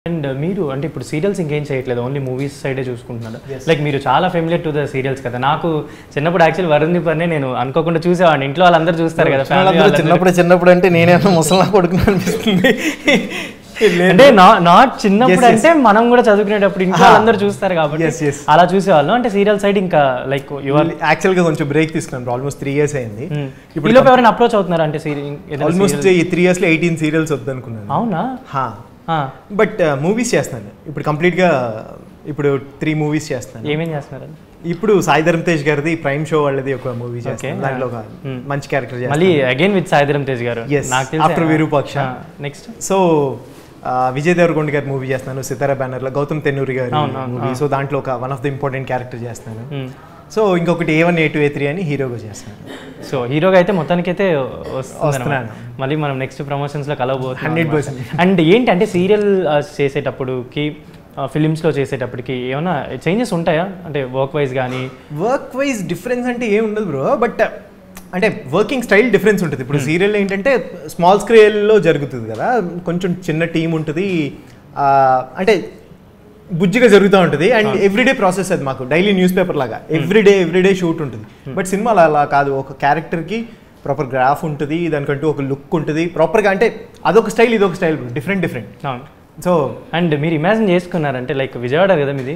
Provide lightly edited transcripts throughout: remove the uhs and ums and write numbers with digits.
And మీరు అంటే ఇప్పుడు సీరియల్స్ ఇంకేం చేయట్లేదు, ఓన్లీ మూవీస్ సైడే చూసుకుంటున్నారు. లైక్ మీరు చాలా ఫెమిలియర్ టు ద సీరియల్స్ కదా. నాకు చిన్నప్పుడు యాక్చువల్లీ వరుణ్ దీపర్ని నేను అనుకోకుండా చూసేవాడిని. ఇంట్లో వాళ్ళందరూ చూస్తారు కదా. చిన్నప్పుడు అంటే నేనే ముసలా కొడుకున్నా అనిపిస్తుంది. అంటే నాట్ చిన్నప్పుడు అంటే మనం కూడా చదువుకునేటప్పుడు ఇంట్లో అందరూ చూస్తారు కాబట్టి అలా చూసేవాళ్ళం. అంటే సీరియల్ సైడ్ ఇంకా లైక్ యాక్చువల్ గా కొంచెం బ్రేక్ తీసుకున్నాను. ఆల్మోస్ట్ 3 years అయింది. ఇప్పుడు ఎవరైనా అప్రోచ్ అవుతున్నారు అంటే ఆల్మోస్ట్ ఈ 3 years లో 18 సీరియల్స్ వద్దనుకున్నాను. అవునా? బట్ మూవీస్ చేస్తున్నాను ఇప్పుడు కంప్లీట్గా. ఇప్పుడు 3 movies చేస్తున్నాను. ఏమేం చేస్తున్నారు? ఇప్పుడు సాయి ధరమ్ తేజ్ గారిది ప్రైమ్ షో వాళ్ళది ఒక మూవీ చేస్తాను. దాంట్లో ఒక మంచి క్యారెక్టర్ చేస్తాను. మళ్ళీ అగైన్ విత్ సాయి ధరమ్ తేజ్ గారు. After Virupaksha. Next so Vijay Deverakonda గారి మూవీ చేస్తున్నాను. సితారా బ్యానర్ లో గౌతమ్ తెన్నూరి గారి మూవీ. సో దాంట్లో ఒక one of the important character చేస్తాను. సో ఇంకొకటి A1 A2 A3 అని హీరోగా చేస్తాను. సో హీరోగా అయితే మొత్తానికైతే వస్తున్నాను. మళ్ళీ మనం నెక్స్ట్ ప్రమోషన్స్లో కలవబోతున్నాం 100%. అండ్ ఏంటి అంటే సీరియల్ చేసేటప్పుడుకి ఫిలిమ్స్లో చేసేటప్పటికి ఏమైనా చేంజెస్ ఉంటాయా? అంటే వర్క్ వైజ్ డిఫరెన్స్ అంటే ఏం ఉండదు బ్రో. బట్ అంటే వర్కింగ్ స్టైల్ డిఫరెన్స్ ఉంటుంది. ఇప్పుడు సీరియల్ ఏంటంటే స్మాల్ స్కేల్లో జరుగుతుంది కదా, కొంచెం చిన్న టీం ఉంటుంది. అంటే బుజ్జిగా జరుగుతూ ఉంటుంది. అండ్ ఎవ్రీడే ప్రాసెస్ అది మాకు డైలీ న్యూస్ పేపర్ లాగా ఎవ్రీడే షూట్ ఉంటుంది. బట్ సినిమాలో అలా కాదు. ఒక క్యారెక్టర్కి ప్రాపర్ గ్రాఫ్ ఉంటుంది, దానికంటూ ఒక లుక్ ఉంటుంది ప్రాపర్గా. అంటే అదొక స్టైల్ ఇదొక స్టైల్, డిఫరెంట్. సో అండ్ మీరు ఇమాజిన్ చేసుకున్నారంటే లైక్ విజయవాడ కదా మీది.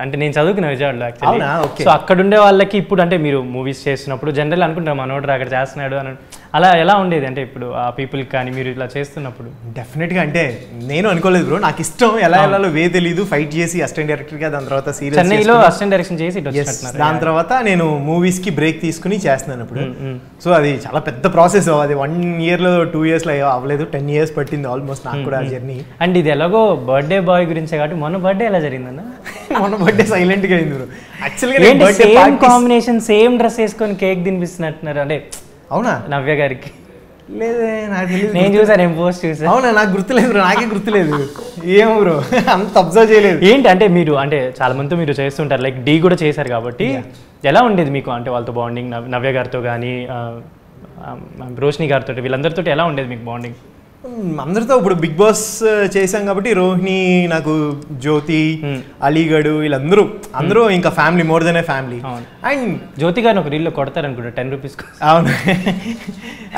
అంటే నేను చదువుకున్న విజయవాడలో యాక్చువల్లీ. సో అక్కడ ఉండే వాళ్ళకి ఇప్పుడు అంటే మీరు మూవీస్ చేస్తున్నప్పుడు జనరల్ అనుకుంటారు మనోడు అక్కడ చేస్తున్నాడు అని. అలా ఎలా ఉండేది అంటే ఇప్పుడు ఆ పీపుల్కి కానీ మీరు ఇట్లా చేస్తున్నప్పుడు? డెఫినెట్గా అంటే నేను అనుకోలేదు బ్రో. నాకు ఇష్టం ఎలా వే తెలీదు. ఫైట్ చేసి అసిస్టెంట్ డైరెక్టర్గా, దాని తర్వాత సీరియల్ చెన్నైలో అసిస్టెంట్ డైరెక్షన్ చేసి దాని తర్వాత నేను మూవీస్కి బ్రేక్ తీసుకుని చేస్తున్నాను ఇప్పుడు. సో అది చాలా పెద్ద ప్రాసెస్. అది 1 yearలో 2 yearsలో అవ్వలేదు, 10 years పట్టింది ఆల్మోస్ట్ నాకు కూడా జర్నీ. అండ్ ఇది ఎలాగో బర్త్డే బాయ్ గురించే కాబట్టి మొన్న బర్త్డే ఎలా జరిగిందన్న? మొన్న బర్త్డే సైలెంట్గా అయింది బ్రో. యాక్చువల్గా సేమ్ కాంబినేషన్, సేమ్ డ్రెస్ వేసుకొని కేక్ తినిపిస్తున్నట్టున్నారు. అంటే అవునా? నవ్య గారికి లేదే, నాకు నేను చూసాను, నేను పోస్ట్ చూసాను. అవునా? నాకు గుర్తులేదు బ్రో, నాకే గుర్తులేదు. ఏమో బ్రో, అంత అబ్జర్వ్ చేయలేదు. ఏంటి అంటే మీరు అంటే చాలా మందితో మీరు చేస్తుంటారు, లైక్ డీ కూడా చేశారు కాబట్టి ఎలా ఉండేది మీకు అంటే వాళ్ళతో బాండింగ్? నవ్య గారితో కానీ రోషిని గారితో, వీళ్ళందరితో ఎలా ఉండేది మీకు బాండింగ్? అందరితో ఇప్పుడు బిగ్ బాస్ చేశాం కాబట్టి రోహిణి, నాకు జ్యోతి, అలీగఢ్, వీళ్ళందరూ ఇంకా family, more than a family. And Jyothi గారిని ఒక రీల్లో కొడతారనుకుంటా 10 rupees. అవును.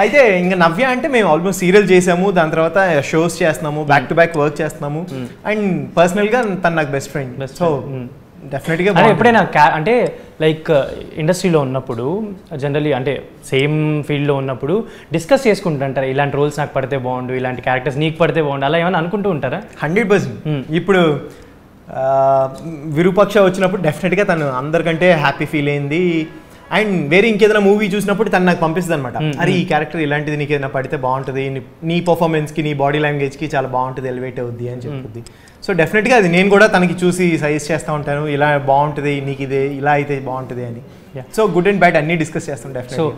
అయితే ఇంకా నవ్య అంటే మేము ఆల్మోస్ట్ సీరియల్ చేసాము, దాని తర్వాత షోస్ చేస్తున్నాము, బ్యాక్ టు బ్యాక్ వర్క్ చేస్తున్నాము. అండ్ పర్సనల్గా తను నాకు బెస్ట్ ఫ్రెండ్. సో డెఫినెట్గా ఎప్పుడైనా అంటే లైక్ ఇండస్ట్రీలో ఉన్నప్పుడు జనరలీ అంటే సేమ్ ఫీల్డ్లో ఉన్నప్పుడు డిస్కస్ చేసుకుంటుంటారు, ఇలాంటి రోల్స్ నాకు పడితే బాగుండు, ఇలాంటి క్యారెక్టర్స్ నీకు పడితే బాగుండు, అలా ఏమైనా అనుకుంటూ ఉంటారా? 100%. ఇప్పుడు విరూపాక్ష వచ్చినప్పుడు డెఫినెట్గా తను అందరికంటే హ్యాపీ ఫీల్ అయింది. అండ్ వేరే ఇంకేదైనా మూవీ చూసినప్పుడు తను నాకు పంపిస్తుంది అనమాట. అరే ఈ క్యారెక్టర్ ఇలాంటిది నీకు ఏదైనా పడితే బాగుంటుంది, నీ పర్ఫార్మెన్స్కి, నీ బాడీ లాంగ్వేజ్కి చాలా బాగుంటుంది, ఎలివేట్ అవుద్ది అని చెప్పుద్ది. సో డెఫినెట్గా అది నేను కూడా తనకి చూసి సజెస్ట్ చేస్తూ ఉంటాను, ఇలా బాగుంటుంది, నీకు ఇదే ఇలా అయితే బాగుంటుంది అని. సో గుడ్ అండ్ బ్యాడ్ అన్నీ డిస్కస్ చేస్తాం డెఫినెట్గా.